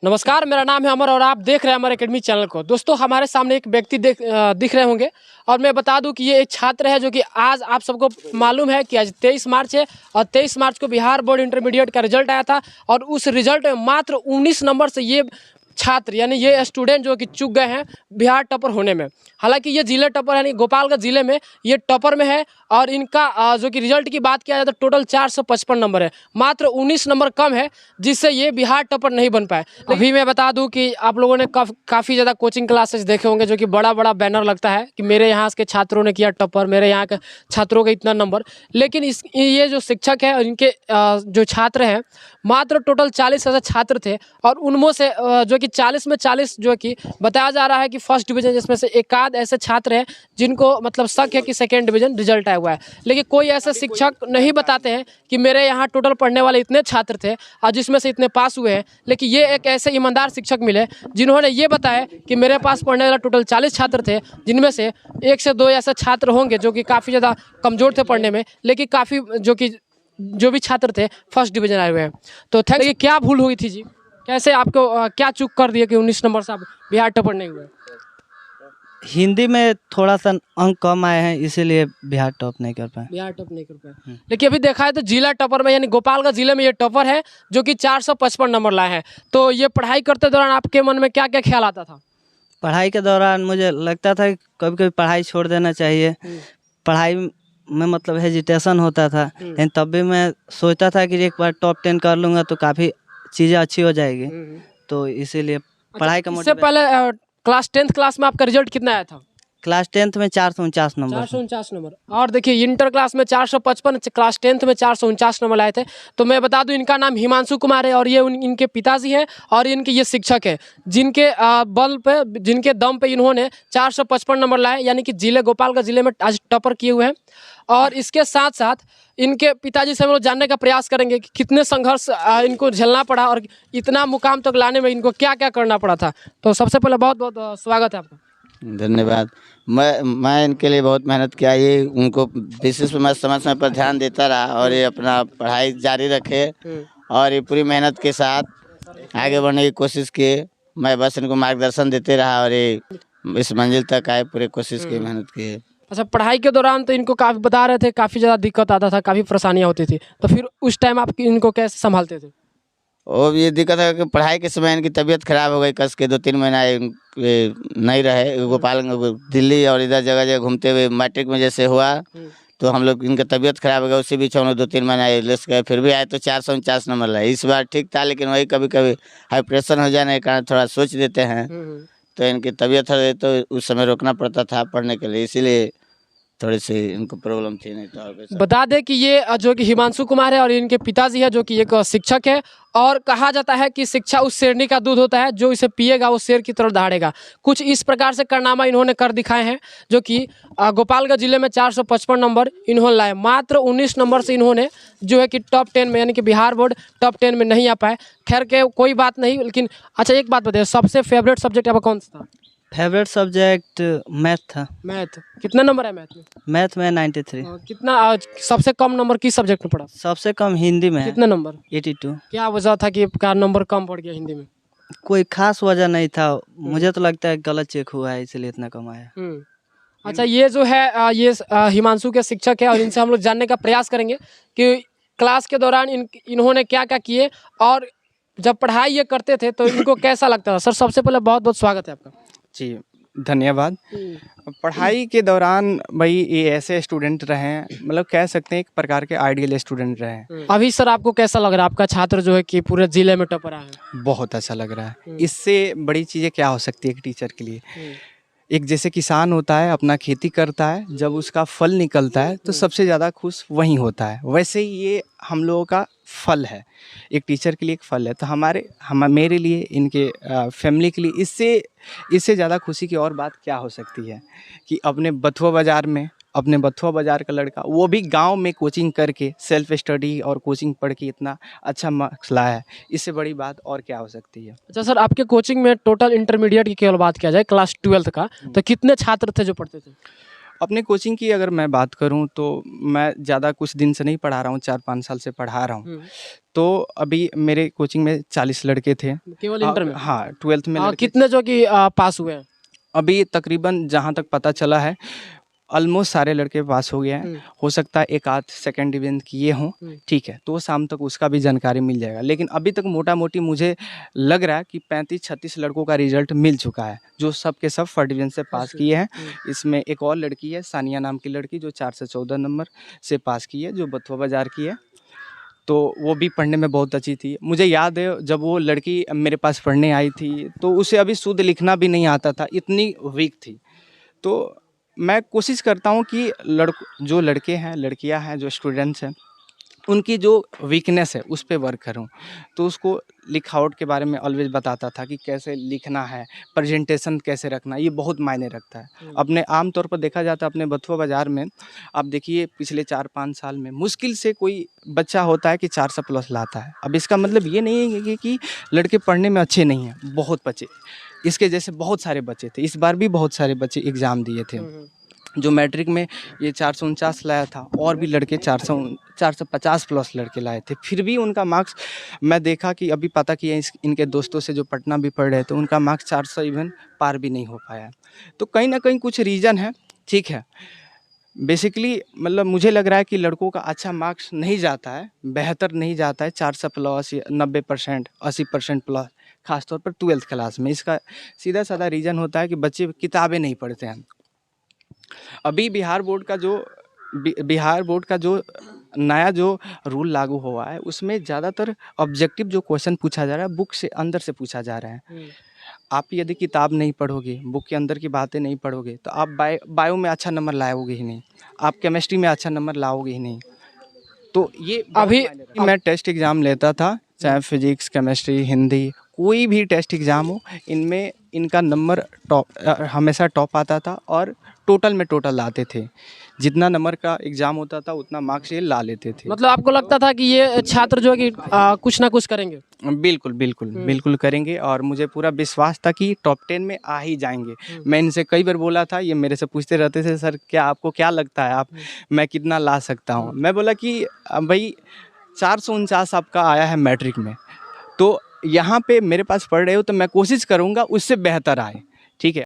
नमस्कार, मेरा नाम है अमर और आप देख रहे हैं अमर एकेडमी चैनल को। दोस्तों, हमारे सामने एक व्यक्ति दिख रहे होंगे और मैं बता दूं कि ये एक छात्र है जो कि आज आप सबको मालूम है कि आज 23 मार्च है और 23 मार्च को बिहार बोर्ड इंटरमीडिएट का रिजल्ट आया था और उस रिजल्ट में मात्र 19 नंबर से ये छात्र यानी ये स्टूडेंट जो कि चूक गए हैं बिहार टॉपर होने में। हालांकि ये जिले टॉपर यानी गोपालगंज जिले में ये टॉपर में है और इनका जो कि रिजल्ट की बात किया जाए तो टोटल 455 नंबर है, मात्र 19 नंबर कम है जिससे ये बिहार टॉपर नहीं बन पाए। अभी मैं बता दूं कि आप लोगों ने काफ़ी ज़्यादा कोचिंग क्लासेस देखे होंगे जो कि बड़ा बड़ा बैनर लगता है कि मेरे यहाँ के छात्रों ने किया टॉपर, मेरे यहाँ के छात्रों का इतना नंबर। लेकिन ये जो शिक्षक है और इनके जो छात्र हैं मात्र टोटल 40,000 छात्र थे और उनमें से जो कि 40 में 40 जो कि बताया जा रहा है कि फर्स्ट डिवीजन, जिसमें से एकाध ऐसे छात्र हैं जिनको मतलब शक है कि सेकेंड डिवीजन रिजल्ट आया हुआ है। लेकिन कोई ऐसे शिक्षक नहीं बताते हैं कि मेरे यहाँ टोटल पढ़ने वाले इतने छात्र थे और जिसमें से इतने पास हुए हैं। लेकिन ये एक ऐसे ईमानदार शिक्षक मिले जिन्होंने ये बताया कि मेरे पास पढ़ने वाला टोटल 40 छात्र थे, जिनमें से 1 से 2 ऐसे छात्र होंगे जो कि काफ़ी ज़्यादा कमज़ोर थे पढ़ने में, लेकिन काफ़ी जो भी छात्र थे फर्स्ट डिवीजन आए हुए हैं। तो थैंक यू। क्या भूल हुई थी जी? कैसे आपको क्या चूक कर दिया कि 19 नंबर से आप बिहार टॉपर नहीं हुए? हिंदी में थोड़ा सा अंक कम आए हैं, इसीलिए बिहार टॉप नहीं कर पाए। बिहार टॉप नहीं कर पाए। लेकिन अभी देखा है तो जिला टॉपर में यानी गोपालगंज जिले में ये टॉपर है जो कि 455 नंबर लाए हैं। तो ये पढ़ाई करते दौरान आपके मन में क्या क्या ख्याल आता था? पढ़ाई के दौरान मुझे लगता था कि कभी कभी पढ़ाई छोड़ देना चाहिए। पढ़ाई में मतलब हेजिटेशन होता था, लेकिन तब भी मैं सोचता था कि एक बार टॉप 10 कर लूँगा तो काफ़ी चीज़ें अच्छी हो जाएगी। तो इसीलिए पढ़ाई का इससे पहले क्लास 10th क्लास में आपका रिजल्ट कितना आया था? क्लास 10th में 449 नंबर। 449 नंबर। और देखिए इंटर क्लास में 455, क्लास 10th में 449 नंबर लाए थे। तो मैं बता दूं इनका नाम हिमांशु कुमार है और ये इनके पिताजी हैं और इनके ये शिक्षक है जिनके बल पे जिनके दम पे इन्होंने 455 नंबर लाए, यानी कि जिले गोपालगंज जिले में आज टॉपर किए हुए हैं। और इसके साथ साथ इनके पिताजी से हम लोग जानने का प्रयास करेंगे कि कितने संघर्ष इनको झेलना पड़ा और इतना मुकाम तक लाने में इनको क्या क्या करना पड़ा था। तो सबसे पहले बहुत बहुत स्वागत है आपका। धन्यवाद। मैं इनके लिए बहुत मेहनत किया। ये उनको विशेष मैं समय समय पर ध्यान देता रहा और ये अपना पढ़ाई जारी रखे और ये पूरी मेहनत के साथ आगे बढ़ने की कोशिश किए। मैं बस इनको मार्गदर्शन देते रहा और ये इस मंजिल तक आए, पूरी कोशिश की, मेहनत की। अच्छा, पढ़ाई के दौरान तो इनको काफ़ी बता रहे थे काफ़ी ज़्यादा दिक्कत आता था, काफ़ी परेशानियाँ होती थी, तो फिर उस टाइम आप इनको कैसे संभालते थे? और ये दिक्कत है कि पढ़ाई के समय इनकी तबीयत खराब हो गई, कस के 2-3 महीना ये नहीं रहे। गोपालगंज दिल्ली और इधर जगह जगह घूमते हुए मैट्रिक में जैसे हुआ तो हम लोग इनका तबीयत खराब हो गया, उसी बीच हम लोग 2-3 महीना लेस गए, फिर भी आए तो 449 नंबर लाए। इस बार ठीक था, लेकिन वही कभी कभी हाई प्रेशर हो जाने के कारण थोड़ा सोच देते हैं तो इनकी तबीयत है तो उस समय रोकना पड़ता था पढ़ने के लिए, इसीलिए थोड़ी सी इनको प्रॉब्लम थी। नहीं तो बता दें कि ये जो कि हिमांशु कुमार है और इनके पिताजी है जो कि एक शिक्षक है और कहा जाता है कि शिक्षा उस शेरनी का दूध होता है जो इसे पिएगा वो शेर की तरह दहाड़ेगा। कुछ इस प्रकार से कारनामा इन्होंने कर दिखाए हैं जो कि गोपालगंज जिले में 455 नंबर इन्होंने लाए। मात्र 19 नंबर से इन्होंने जो है कि टॉप 10 में यानी कि बिहार बोर्ड टॉप 10 में नहीं आ पाए। खैर के कोई बात नहीं। लेकिन अच्छा एक बात बताइए, सबसे फेवरेट सब्जेक्ट आपका कौन सा था? फेवरेट सब्जेक्ट मैथ था। मैथ। कितना नंबर है मैथ में? मैथ में 93। कितना सबसे कम नंबर किस सब्जेक्ट में पड़ा? सबसे कम हिंदी में। कितना नंबर? 82। क्या वजह था कि आपका नंबर कम पड़ गया हिंदी में? कोई खास वजह नहीं था, मुझे तो लगता है गलत चेक हुआ है इसलिए इतना कम आया। अच्छा, ये जो है ये हिमांशु के शिक्षक है और इनसे हम लोग जानने का प्रयास करेंगे कि क्लास के दौरान इन्होंने क्या क्या किए और जब पढ़ाई ये करते थे तो इनको कैसा लगता था। सर सबसे पहले बहुत बहुत स्वागत है आपका। जी धन्यवाद। पढ़ाई के दौरान भाई ये ऐसे स्टूडेंट रहे हैं, मतलब कह सकते हैं एक प्रकार के आइडियल स्टूडेंट रहे हैं। अभी सर आपको कैसा लग रहा है आपका छात्र जो है कि पूरे जिले में टॉपर आया है? बहुत अच्छा लग रहा है। इससे बड़ी चीज़ें क्या हो सकती है एक टीचर के लिए। एक जैसे किसान होता है, अपना खेती करता है, जब उसका फल निकलता है तो सबसे ज़्यादा खुश वही होता है, वैसे ही ये हम लोगों का फल है, एक टीचर के लिए एक फल है। तो मेरे लिए, इनके फैमिली के लिए इससे ज़्यादा खुशी की और बात क्या हो सकती है कि अपने बथुआ बाज़ार का लड़का, वो भी गांव में कोचिंग करके सेल्फ स्टडी और कोचिंग पढ़ के इतना अच्छा मार्क्स लाया है। इससे बड़ी बात और क्या हो सकती है। अच्छा सर, आपके कोचिंग में टोटल इंटरमीडिएट की केवल बात किया जाए क्लास 12th का तो कितने छात्र थे जो पढ़ते थे? अपने कोचिंग की अगर मैं बात करूं तो मैं ज़्यादा कुछ दिन से नहीं पढ़ा रहा हूं, 4-5 साल से पढ़ा रहा हूं। तो अभी मेरे कोचिंग में 40 लड़के थे। केवल इंटर में? हाँ, 12th में लड़के। कितने जो कि पास हुए हैं? अभी तकरीबन जहाँ तक पता चला है ऑलमोस्ट सारे लड़के पास हो गए हैं। हो सकता है एक आध सेकंड डिवीजन किए हों, ठीक है, तो शाम तक उसका भी जानकारी मिल जाएगा। लेकिन अभी तक मोटा मोटी मुझे लग रहा है कि 35-36 लड़कों का रिजल्ट मिल चुका है, जो सब के सब फर्स्ट डिवीजन से पास किए हैं। इसमें एक और लड़की है, सानिया नाम की लड़की, जो 4 से 14 नंबर से पास की है, जो बथुआ बाजार की है। तो वो भी पढ़ने में बहुत अच्छी थी। मुझे याद है जब वो लड़की मेरे पास पढ़ने आई थी तो उसे अभी शुद्ध लिखना भी नहीं आता था, इतनी वीक थी। तो मैं कोशिश करता हूँ कि जो लड़के हैं, लड़कियां हैं, जो स्टूडेंट्स हैं, उनकी जो वीकनेस है उस पे वर्क करूँ। तो उसको लिखावट के बारे में ऑलवेज बताता था कि कैसे लिखना है, प्रेजेंटेशन कैसे रखना है, ये बहुत मायने रखता है। अपने आम तौर पर देखा जाता है अपने बथुआ बाज़ार में, आप देखिए पिछले 4-5 साल में मुश्किल से कोई बच्चा होता है कि 400 प्लस लाता है। अब इसका मतलब ये नहीं है कि लड़के पढ़ने में अच्छे नहीं हैं, बहुत बच्चे इसके जैसे बहुत सारे बच्चे थे। इस बार भी बहुत सारे बच्चे एग्ज़ाम दिए थे। जो मैट्रिक में ये 449 लाया था, और भी लड़के 450 प्लस लड़के लाए थे। फिर भी उनका मार्क्स, मैं देखा कि अभी पता किया इनके दोस्तों से जो पटना भी पढ़ रहे थे, उनका मार्क्स 400 इवन पार भी नहीं हो पाया। तो कहीं ना कहीं कुछ रीज़न है, ठीक है। बेसिकली मतलब मुझे लग रहा है कि लड़कों का अच्छा मार्क्स नहीं जाता है, बेहतर नहीं जाता है 400 प्लस, 90%, 80% प्लस, खासतौर पर 12th क्लास में। इसका सीधा साधा रीज़न होता है कि बच्चे किताबें नहीं पढ़ते हैं। अभी बिहार बोर्ड का जो नया जो रूल लागू हुआ है, उसमें ज़्यादातर ऑब्जेक्टिव जो क्वेश्चन पूछा जा रहा है, बुक से अंदर से पूछा जा रहा है। आप यदि किताब नहीं पढ़ोगे, बुक के अंदर की बातें नहीं पढ़ोगे, तो आप बायो में अच्छा नंबर लाओगे ही नहीं, आप केमिस्ट्री में अच्छा नंबर लाओगे ही नहीं। तो ये अभी मैं टेस्ट एग्ज़ाम लेता था, चाहे फिजिक्स, केमिस्ट्री, हिंदी, कोई भी टेस्ट एग्ज़ाम हो, इनमें इनका नंबर हमेशा टॉप आता था, और टोटल में टोटल लाते थे। जितना नंबर का एग्ज़ाम होता था उतना मार्क्स ये ला लेते थे। मतलब आपको लगता था कि ये छात्र जो है कि कुछ ना कुछ करेंगे? बिल्कुल बिल्कुल बिल्कुल करेंगे, और मुझे पूरा विश्वास था कि टॉप 10 में आ ही जाएंगे। मैं इनसे कई बार बोला था, ये मेरे से पूछते रहते थे, सर क्या आपको क्या लगता है मैं कितना ला सकता हूँ। मैं बोला कि भाई 449 आपका आया है मैट्रिक में, तो यहाँ पे मेरे पास पढ़ रहे हो तो मैं कोशिश करूँगा उससे बेहतर आए, ठीक है।